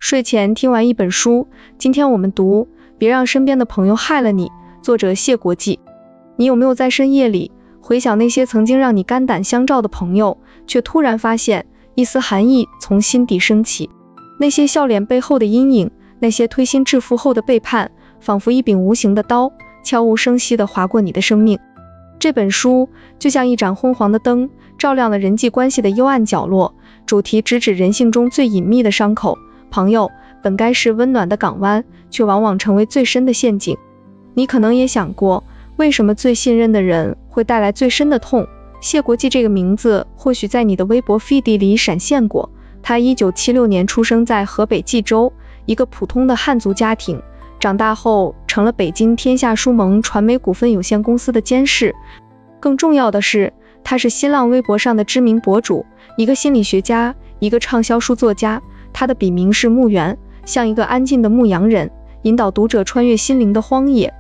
睡前听完一本书，今天我们读别让身边的朋友害了你，作者谢国际。你有没有在深夜里回想那些曾经让你肝胆相照的朋友，却突然发现一丝寒意从心底升起？那些笑脸背后的阴影，那些推心置腹后的背叛，仿佛一柄无形的刀，悄无声息地划过你的生命。这本书就像一盏昏黄的灯，照亮了人际关系的幽暗角落，主题直指人性中最隐秘的伤口。朋友本该是温暖的港湾，却往往成为最深的陷阱。你可能也想过，为什么最信任的人会带来最深的痛？谢国际这个名字或许在你的微博 feed 里闪现过。他1976年出生在河北冀州，一个普通的汉族家庭，长大后成了北京天下书盟传媒股份有限公司的监事。更重要的是，他是新浪微博上的知名博主，一个心理学家，一个畅销书作家。他的笔名是牧原，像一个安静的牧羊人，引导读者穿越心灵的荒野。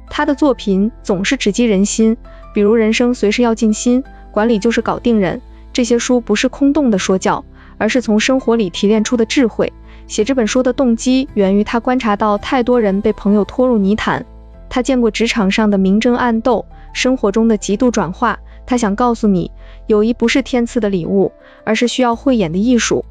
他的作品总是直击人心，比如人生随时要尽心，管理就是搞定人。这些书不是空洞的说教，而是从生活里提炼出的智慧。写这本书的动机源于他观察到太多人被朋友拖入泥潭，他见过职场上的明争暗斗，生活中的极度转化。他想告诉你，友谊不是天赐的礼物，而是需要慧眼的艺术。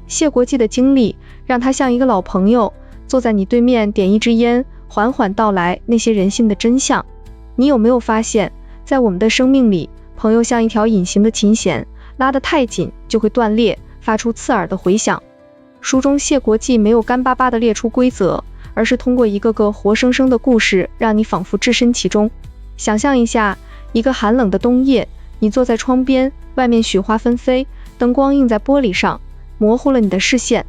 谢国际的经历让他像一个老朋友，坐在你对面，点一支烟，缓缓道来那些人性的真相。你有没有发现，在我们的生命里，朋友像一条隐形的琴弦，拉得太紧就会断裂，发出刺耳的回响。书中谢国际没有干巴巴地列出规则，而是通过一个个活生生的故事，让你仿佛置身其中。想象一下，一个寒冷的冬夜，你坐在窗边，外面雪花纷飞，灯光映在玻璃上，模糊了你的视线。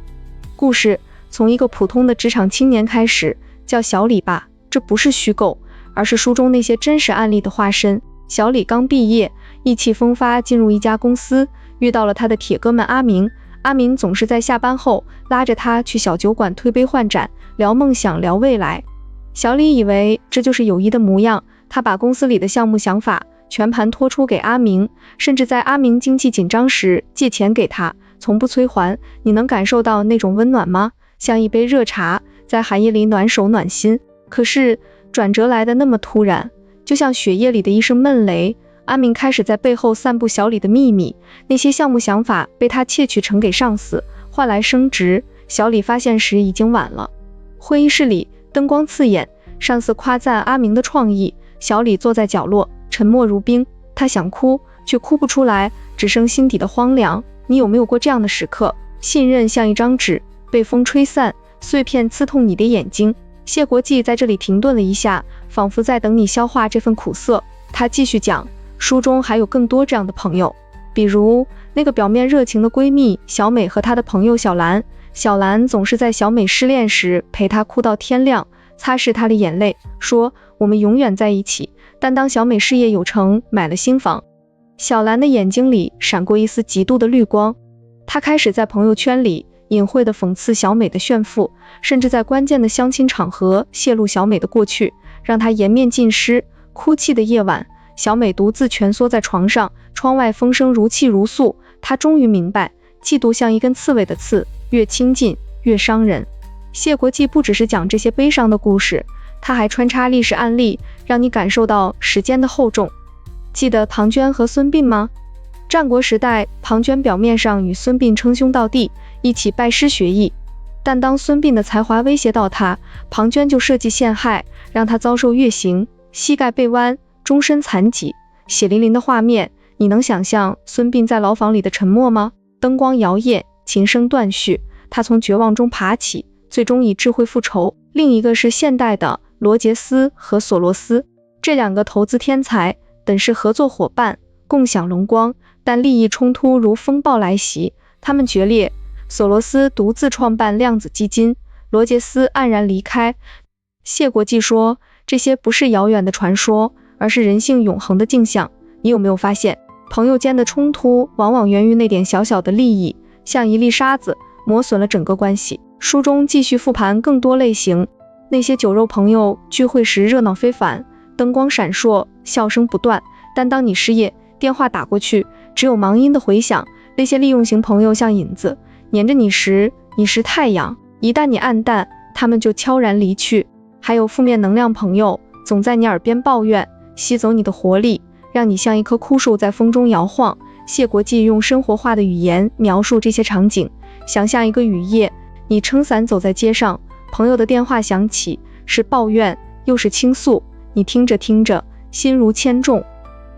故事从一个普通的职场青年开始，叫小李吧，这不是虚构，而是书中那些真实案例的化身。小李刚毕业，意气风发进入一家公司，遇到了他的铁哥们阿明。阿明总是在下班后拉着他去小酒馆推杯换盏，聊梦想，聊未来。小李以为这就是友谊的模样，他把公司里的项目想法全盘托出给阿明，甚至在阿明经济紧张时借钱给他，从不催还。你能感受到那种温暖吗？像一杯热茶，在寒夜里暖手暖心。可是转折来的那么突然，就像雪夜里的一声闷雷。阿明开始在背后散布小李的秘密，那些项目想法被他窃取呈给上司，换来升职。小李发现时已经晚了。会议室里灯光刺眼，上司夸赞阿明的创意，小李坐在角落沉默如冰。他想哭，却哭不出来，只剩心底的荒凉。你有没有过这样的时刻？信任像一张纸，被风吹散，碎片刺痛你的眼睛。谢国际在这里停顿了一下，仿佛在等你消化这份苦涩。他继续讲，书中还有更多这样的朋友，比如那个表面热情的闺蜜小美和她的朋友小兰。小兰总是在小美失恋时陪她哭到天亮，擦拭她的眼泪，说我们永远在一起。但当小美事业有成，买了新房，小兰的眼睛里闪过一丝嫉妒的绿光。她开始在朋友圈里隐晦地讽刺小美的炫富，甚至在关键的相亲场合泄露小美的过去，让她颜面尽失。哭泣的夜晚，小美独自蜷缩在床上，窗外风声如泣如诉。她终于明白，嫉妒像一根刺猬的刺，越亲近越伤人。谢国际不只是讲这些悲伤的故事，他还穿插历史案例，让你感受到时间的厚重。记得庞涓和孙膑吗？战国时代，庞涓表面上与孙膑称兄道弟，一起拜师学艺，但当孙膑的才华威胁到他，庞涓就设计陷害，让他遭受月刑，膝盖被剜，终身残疾。血淋淋的画面，你能想象孙膑在牢房里的沉默吗？灯光摇曳，琴声断续，他从绝望中爬起，最终以智慧复仇。另一个是现代的罗杰斯和索罗斯，这两个投资天才本是合作伙伴，共享荣光，但利益冲突如风暴来袭，他们决裂。索罗斯独自创办量子基金，罗杰斯黯然离开。谢国际说，这些不是遥远的传说，而是人性永恒的镜像。你有没有发现，朋友间的冲突往往源于那点小小的利益，像一粒沙子，磨损了整个关系。书中继续复盘更多类型，那些酒肉朋友聚会时热闹非凡，灯光闪烁，笑声不断，但当你失业，电话打过去，只有忙音的回响。那些利用型朋友像影子，黏着你时，你是太阳，一旦你暗淡，他们就悄然离去。还有负面能量朋友，总在你耳边抱怨，吸走你的活力，让你像一棵枯树在风中摇晃。谢国际用生活化的语言描述这些场景，想象一个雨夜，你撑伞走在街上，朋友的电话响起，是抱怨又是倾诉，你听着听着，心如铅重。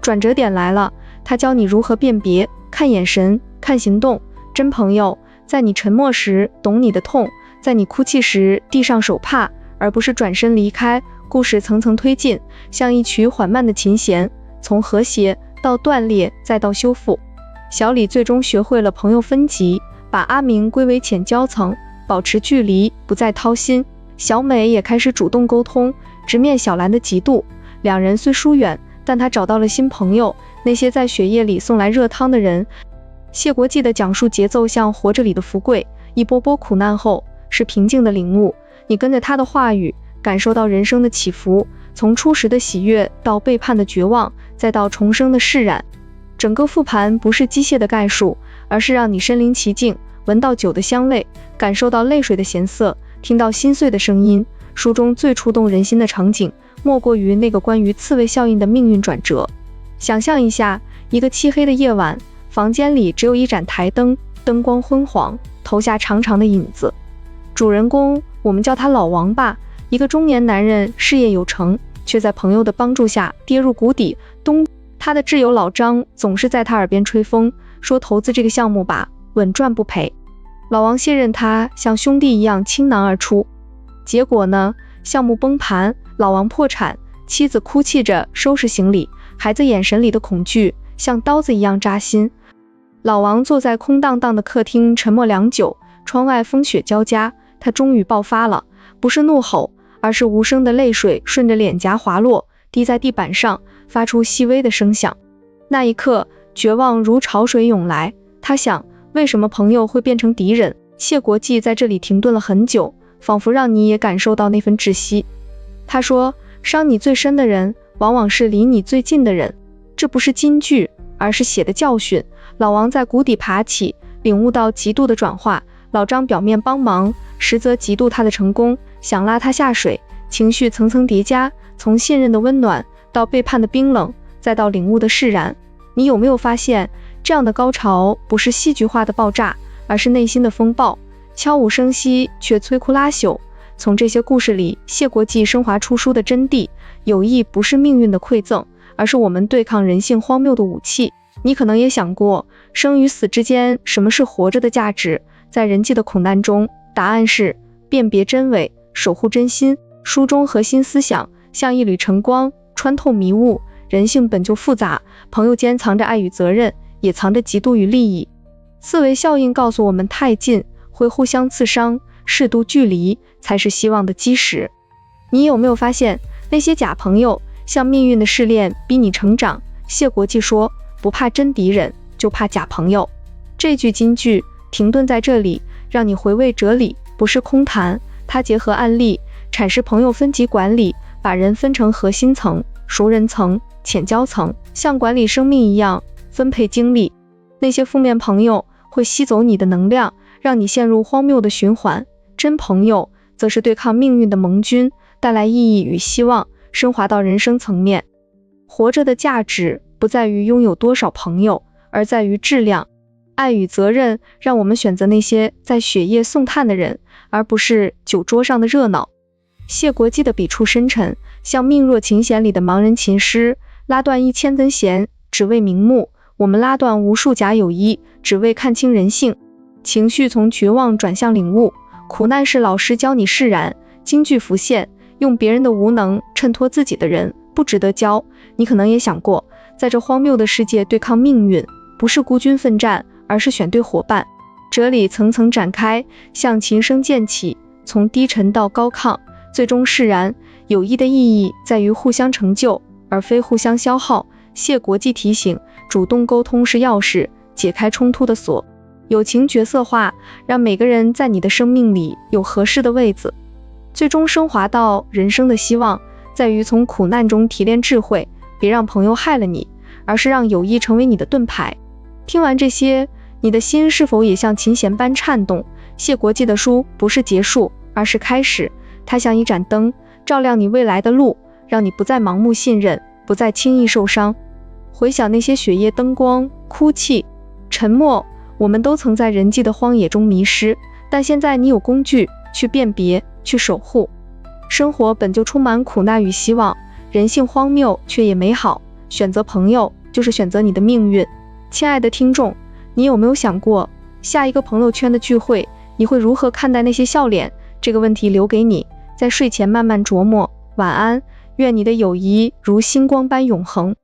转折点来了，他教你如何辨别，看眼神，看行动。真朋友在你沉默时懂你的痛，在你哭泣时递上手帕，而不是转身离开。故事层层推进，像一曲缓慢的琴弦，从和谐到断裂再到修复。小李最终学会了朋友分级，把阿明归为浅交层，保持距离，不再掏心。小美也开始主动沟通，直面小兰的嫉妒。两人虽疏远，但他找到了新朋友，那些在血液里送来热汤的人。谢国际的讲述节奏像《活着》里的福贵，一波波苦难后是平静的领悟。你跟着他的话语，感受到人生的起伏，从初时的喜悦到背叛的绝望，再到重生的释然。整个复盘不是机械的概述，而是让你身临其境，闻到酒的香味，感受到泪水的咸涩，听到心碎的声音。书中最触动人心的场景，莫过于那个关于刺猬效应的命运转折。想象一下，一个漆黑的夜晚，房间里只有一盏台灯，灯光昏黄，投下长长的影子。主人公，我们叫他老王吧，一个中年男人，事业有成，却在朋友的帮助下跌入谷底。他的挚友老张总是在他耳边吹风，说投资这个项目吧，稳赚不赔。老王信任他，像兄弟一样倾囊而出。结果呢，项目崩盘，老王破产，妻子哭泣着收拾行李，孩子眼神里的恐惧像刀子一样扎心。老王坐在空荡荡的客厅，沉默良久，窗外风雪交加，他终于爆发了，不是怒吼，而是无声的泪水顺着脸颊滑落，滴在地板上，发出细微的声响。那一刻，绝望如潮水涌来，他想，为什么朋友会变成敌人？谢国际在这里停顿了很久，仿佛让你也感受到那份窒息。他说，伤你最深的人，往往是离你最近的人。这不是金句，而是血的教训。老王在谷底爬起，领悟到嫉妒的转化。老张表面帮忙，实则嫉妒他的成功，想拉他下水，情绪层层叠加，从信任的温暖到背叛的冰冷，再到领悟的释然。你有没有发现，这样的高潮不是戏剧化的爆炸，而是内心的风暴，悄无声息却摧枯拉朽。从这些故事里，谢国际升华出书的真谛，友谊不是命运的馈赠，而是我们对抗人性荒谬的武器。你可能也想过，生与死之间，什么是活着的价值？在人际的苦难中，答案是辨别真伪，守护真心。书中核心思想像一缕晨光，穿透迷雾。人性本就复杂，朋友间藏着爱与责任，也藏着嫉妒与利益。刺猬效应告诉我们，太近会互相刺伤，适度距离才是希望的基石。你有没有发现，那些假朋友像命运的试炼，逼你成长？谢国际说，不怕真敌人，就怕假朋友。这句金句停顿在这里，让你回味哲理，不是空谈。它结合案例，阐释朋友分级管理，把人分成核心层、熟人层、浅交层，像管理生命一样分配精力。那些负面朋友会吸走你的能量，让你陷入荒谬的循环。真朋友则是对抗命运的盟军，带来意义与希望，升华到人生层面。活着的价值不在于拥有多少朋友，而在于质量。爱与责任让我们选择那些在雪夜送炭的人，而不是酒桌上的热闹。谢国际的笔触深沉，像命若琴弦里的盲人琴师，拉断1000根弦，只为名目。我们拉断无数假友谊，只为看清人性。情绪从绝望转向领悟，苦难是老师教你释然。金句浮现，用别人的无能衬托自己的人，不值得交。你可能也想过，在这荒谬的世界对抗命运，不是孤军奋战，而是选对伙伴。哲理层层展开，像琴声渐起，从低沉到高亢，最终释然。友谊的意义在于互相成就，而非互相消耗。谢国际提醒，主动沟通是钥匙，解开冲突的锁。友情角色化，让每个人在你的生命里有合适的位子。最终升华到人生的希望，在于从苦难中提炼智慧，别让朋友害了你，而是让友谊成为你的盾牌。听完这些，你的心是否也像琴弦般颤动？谢国际的书不是结束，而是开始。它像一盏灯，照亮你未来的路，让你不再盲目信任，不再轻易受伤。回想那些雪夜灯光、哭泣、沉默，我们都曾在人迹的荒野中迷失，但现在你有工具去辨别，去守护。生活本就充满苦难与希望，人性荒谬却也美好，选择朋友就是选择你的命运。亲爱的听众，你有没有想过，下一个朋友圈的聚会，你会如何看待那些笑脸？这个问题留给你，在睡前慢慢琢磨。晚安，愿你的友谊如星光般永恒。